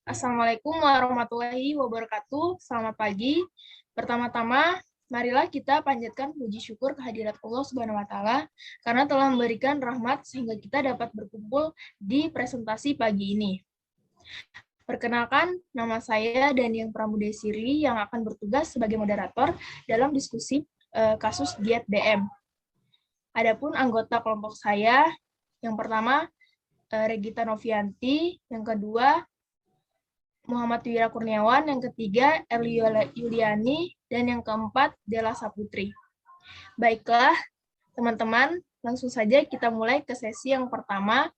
Assalamualaikum warahmatullahi wabarakatuh. Selamat pagi. Pertama-tama, marilah kita panjatkan puji syukur kehadirat Allah Subhanahu wa taala karena telah memberikan rahmat sehingga kita dapat berkumpul di presentasi pagi ini. Perkenalkan, nama saya Daniel Pramudesiri yang akan bertugas sebagai moderator dalam diskusi kasus diet DM. Adapun anggota kelompok saya, yang pertama Regita Novianti, yang kedua Muhammad Wira Kurniawan, yang ketiga Erli Yuliani, dan yang keempat Della Saputri. Baiklah, teman-teman, langsung saja kita mulai ke sesi yang pertama,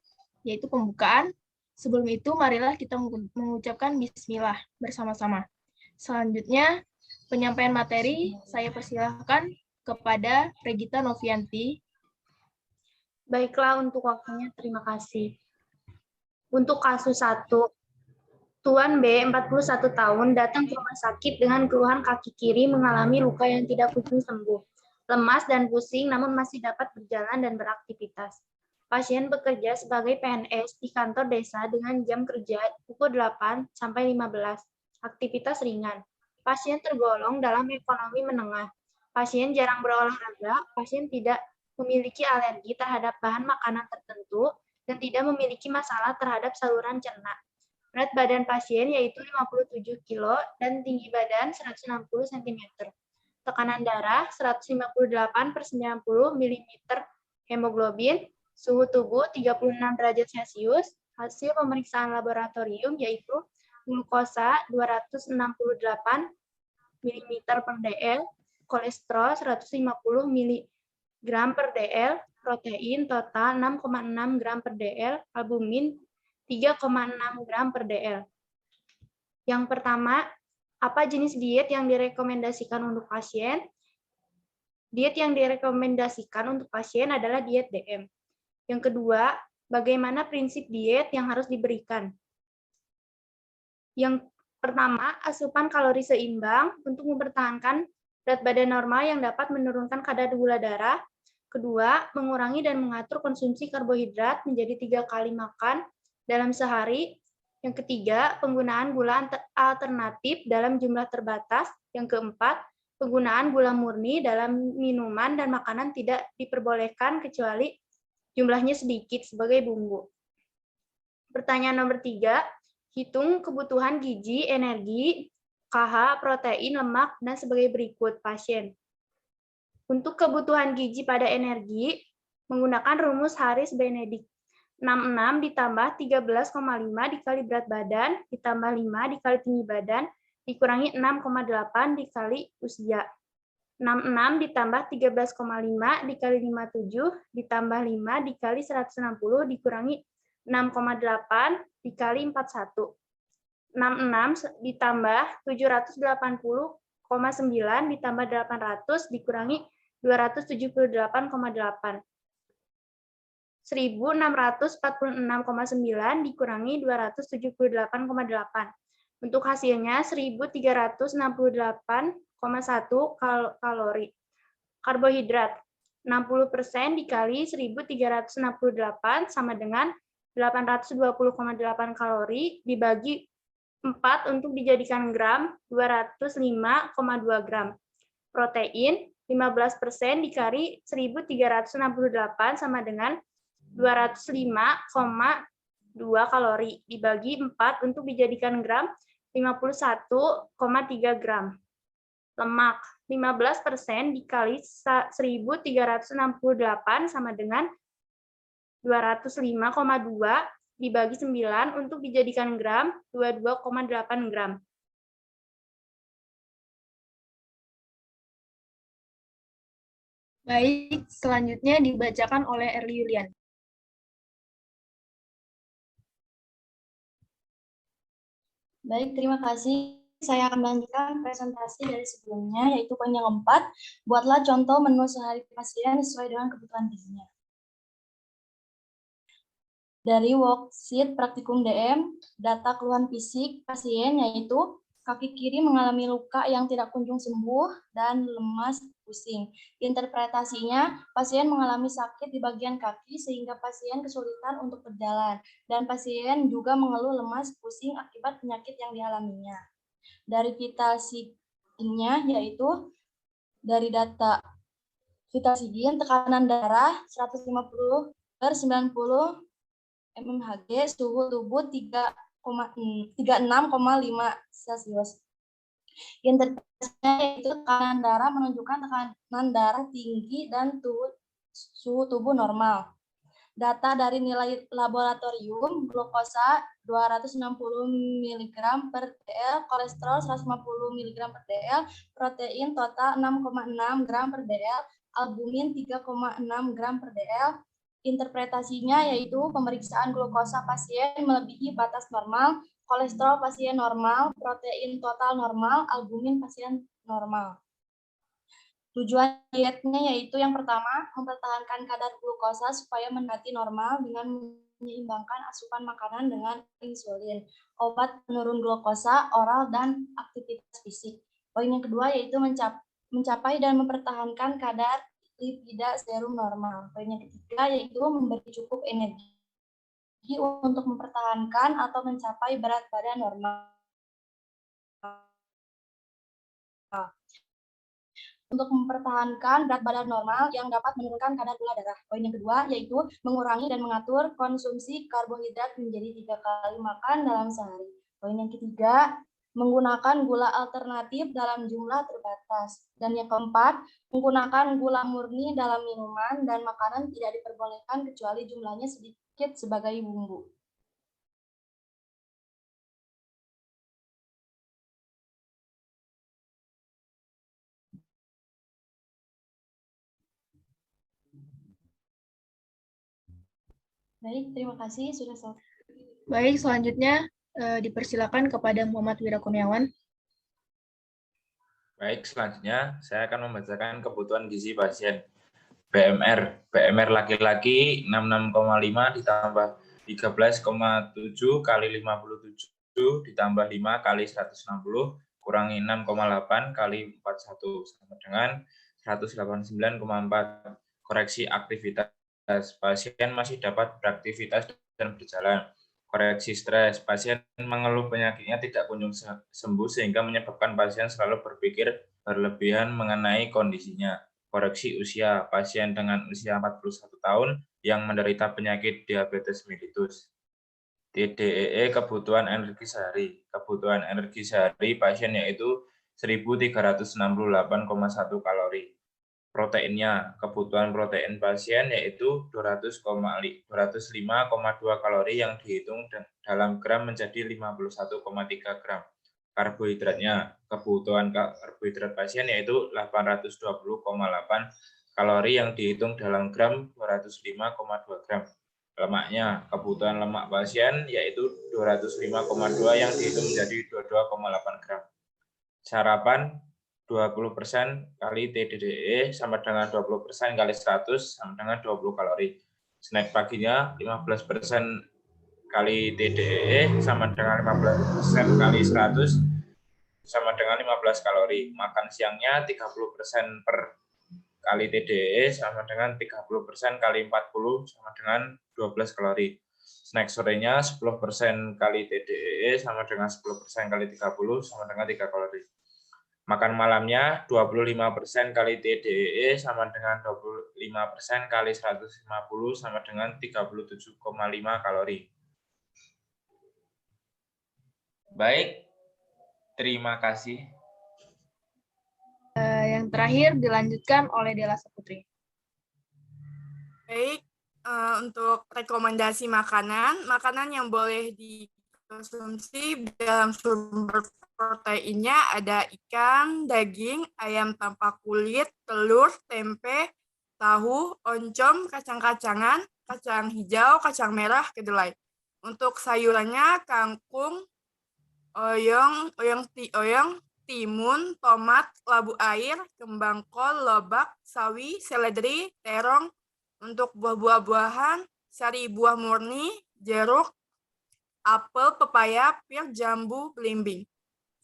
yaitu pembukaan. Sebelum itu, marilah kita mengucapkan bismillah bersama-sama. Selanjutnya, penyampaian materi, saya persilahkan kepada Regita Novianti. Baiklah, untuk waktunya terima kasih. Untuk kasus 1, Tuan B, 41 tahun, datang ke rumah sakit dengan keluhan kaki kiri mengalami luka yang tidak kunjung sembuh. Lemas dan pusing, namun masih dapat berjalan dan beraktivitas. Pasien bekerja sebagai PNS di kantor desa dengan jam kerja pukul 8 sampai 15. Aktivitas ringan. Pasien tergolong dalam ekonomi menengah. Pasien jarang berolahraga, pasien tidak memiliki alergi terhadap bahan makanan tertentu, dan tidak memiliki masalah terhadap saluran cerna. Berat badan pasien yaitu 57 kilo dan tinggi badan 160 cm. Tekanan darah 158 per 90 mm hemoglobin, suhu tubuh 36 derajat Celcius, hasil pemeriksaan laboratorium yaitu glukosa 268 mm per dl, kolesterol 150 mg per dl, protein total 6,6 gram per dl, albumin 3,6 gram per dl. Yang pertama, apa jenis diet yang direkomendasikan untuk pasien? Diet yang direkomendasikan untuk pasien adalah diet DM. Yang kedua, bagaimana prinsip diet yang harus diberikan? Yang pertama, asupan kalori seimbang untuk mempertahankan berat badan normal yang dapat menurunkan kadar gula darah. Kedua, mengurangi dan mengatur konsumsi karbohidrat menjadi 3 kali makan dalam sehari. Yang ketiga, penggunaan gula alternatif dalam jumlah terbatas. Yang keempat, penggunaan gula murni dalam minuman dan makanan tidak diperbolehkan kecuali jumlahnya sedikit sebagai bumbu. Pertanyaan nomor 3, hitung kebutuhan gizi, energi, KH, protein, lemak, dan sebagai berikut pasien. Untuk kebutuhan gizi pada energi, menggunakan rumus Harris-Benedict. 66 ditambah 13,5 dikali berat badan, ditambah 5 dikali tinggi badan, dikurangi 6,8 dikali usia. 66 ditambah 13,5 dikali 57, ditambah 5 dikali 160, dikurangi 6,8 dikali 41. 66 ditambah 780,9 ditambah 800, dikurangi 278,8. 1646,9 dikurangi 278,8. Untuk hasilnya 1368,1 kalori. Karbohidrat 60% dikali 1368 sama dengan 820,8 kalori dibagi 4 untuk dijadikan gram, 205,2 gram. Protein 15% dikali 1368 sama dengan 205,2 kalori dibagi 4 untuk dijadikan gram, 51,3 gram. Lemak 15% dikali 1368 sama dengan 205,2 dibagi 9 untuk dijadikan gram, 22,8 gram. Baik, selanjutnya dibacakan oleh Erli Yuliani. Baik, terima kasih. Saya akan melanjutkan presentasi dari sebelumnya, yaitu poin yang keempat, buatlah contoh menu sehari pasien sesuai dengan kebutuhan gizinya. Dari worksheet praktikum DM, data keluhan fisik pasien yaitu Kaki kiri mengalami luka yang tidak kunjung sembuh dan lemas pusing. Interpretasinya, pasien mengalami sakit di bagian kaki sehingga pasien kesulitan untuk berjalan. Dan pasien juga mengeluh lemas pusing akibat penyakit yang dialaminya. Dari vital sign-nya yaitu dari data vital sign, tekanan darah 150/90 mmHg, suhu tubuh 36,5 Celcius. Interpretasinya yaitu tekanan darah menunjukkan tekanan darah tinggi dan suhu tubuh normal. Data dari nilai laboratorium, glukosa 260 mg per dl, kolesterol 150 mg per dl, protein total 6,6 gram per dl, albumin 3,6 gram per dl. Interpretasinya yaitu pemeriksaan glukosa pasien melebihi batas normal, kolesterol pasien normal, protein total normal, albumin pasien normal. Tujuan dietnya yaitu yang pertama, mempertahankan kadar glukosa supaya mendekati normal dengan menyeimbangkan asupan makanan dengan insulin, obat penurun glukosa, oral, dan aktivitas fisik. Poin yang kedua yaitu mencapai dan mempertahankan kadar lipida serum normal. Poin yang ketiga yaitu memberi cukup energi untuk mempertahankan atau mencapai berat badan normal. Untuk mempertahankan berat badan normal yang dapat menurunkan kadar gula darah. Poin yang kedua yaitu mengurangi dan mengatur konsumsi karbohidrat menjadi 3 kali makan dalam sehari. Poin yang ketiga, menggunakan gula alternatif dalam jumlah terbatas. Dan yang keempat, menggunakan gula murni dalam minuman dan makanan tidak diperbolehkan kecuali jumlahnya sedikit sebagai bumbu. Baik, terima kasih sudah selesai. Baik, selanjutnya dipersilakan kepada Muhammad Wira Kurniawan. Baik, selanjutnya saya akan membacakan kebutuhan gizi pasien. BMR. BMR laki-laki 66,5 ditambah 13,7 kali 57 ditambah 5 kali 160 kurangi 6,8 kali 41 sama dengan 189,4. Koreksi aktivitas. Pasien masih dapat beraktivitas dan berjalan. Koreksi stres. Pasien mengeluh penyakitnya tidak kunjung sembuh sehingga menyebabkan pasien selalu berpikir berlebihan mengenai kondisinya. Koreksi usia. Pasien dengan usia 41 tahun yang menderita penyakit diabetes mellitus. TDEE kebutuhan energi sehari. Kebutuhan energi sehari pasien yaitu 1.368,1 kalori. Proteinnya, kebutuhan protein pasien yaitu 205,2 kalori yang dihitung dalam gram menjadi 51,3 gram. Karbohidratnya, kebutuhan karbohidrat pasien yaitu 820,8 kalori yang dihitung dalam gram 205,2 gram. Lemaknya, kebutuhan lemak pasien yaitu 205,2 yang dihitung menjadi 22,8 gram. Sarapan 20% kali TDDE sama dengan 20% kali 100 sama dengan 20 kalori. Snack paginya 15% kali TDE sama dengan 15% kali 100 sama dengan 15 kalori. Makan siangnya 30% per kali TDE sama dengan 30% kali 40 sama dengan 12 kalori. Snack sorenya 10% kali TDE sama dengan 10% kali 30 sama dengan 3 kalori. Makan malamnya 25% kali TDEE sama dengan 25% kali 150 sama dengan 37,5 kalori. Baik, terima kasih. Yang terakhir dilanjutkan oleh Dela Saputri. Baik, untuk rekomendasi makanan yang boleh dikonsumsi dalam sumber proteinnya ada ikan, daging, ayam tanpa kulit, telur, tempe, tahu, oncom, kacang-kacangan, kacang hijau, kacang merah, kedelai. Untuk sayurannya kangkung, oyong, timun, tomat, labu air, kembang kol, lobak, sawi, seledri, terong. Untuk buah-buahan, sari buah murni, jeruk, apel, pepaya, pir, jambu, belimbing.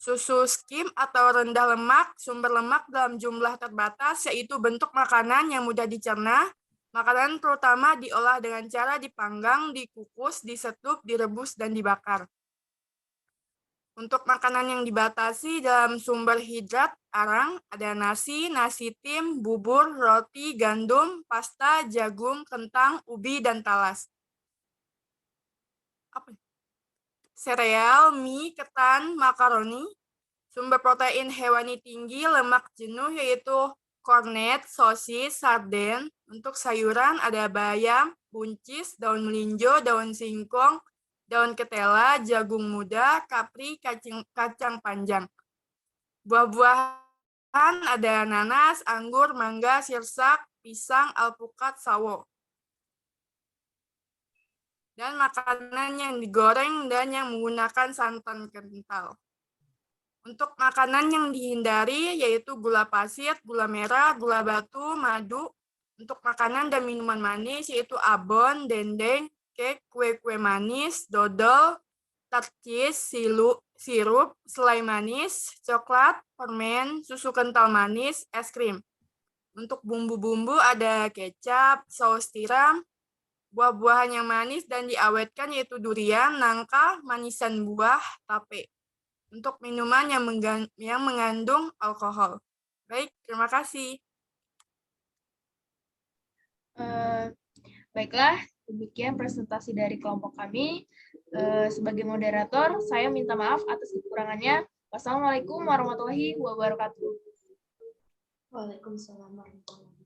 Susu skim atau rendah lemak, sumber lemak dalam jumlah terbatas, yaitu bentuk makanan yang mudah dicerna. Makanan terutama diolah dengan cara dipanggang, dikukus, disetup, direbus, dan dibakar. Untuk makanan yang dibatasi dalam sumber hidrat, arang, ada nasi, nasi tim, bubur, roti, gandum, pasta, jagung, kentang, ubi, dan talas. Sereal, mie, ketan, makaroni. Sumber protein hewani tinggi, lemak jenuh, yaitu kornet, sosis, sarden. Untuk sayuran ada bayam, buncis, daun melinjo, daun singkong, daun ketela, jagung muda, kapri, kacang panjang. Buah-buahan ada nanas, anggur, mangga, sirsak, pisang, alpukat, sawo. Dan makanan yang digoreng dan yang menggunakan santan kental. Untuk makanan yang dihindari yaitu gula pasir, gula merah, gula batu, madu. Untuk makanan dan minuman manis yaitu abon, dendeng, cake, kue-kue manis, dodol, tart cheese, sirup, selai manis, coklat, permen, susu kental manis, es krim. Untuk bumbu-bumbu ada kecap, saus tiram, buah-buahan yang manis dan diawetkan yaitu durian, nangka, manisan buah, tape. Untuk minuman yang mengandung alkohol. Baik, terima kasih. Baiklah, demikian presentasi dari kelompok kami. Sebagai moderator, saya minta maaf atas kekurangannya. Wassalamualaikum warahmatullahi wabarakatuh. Waalaikumsalam warahmatullahi wabarakatuh.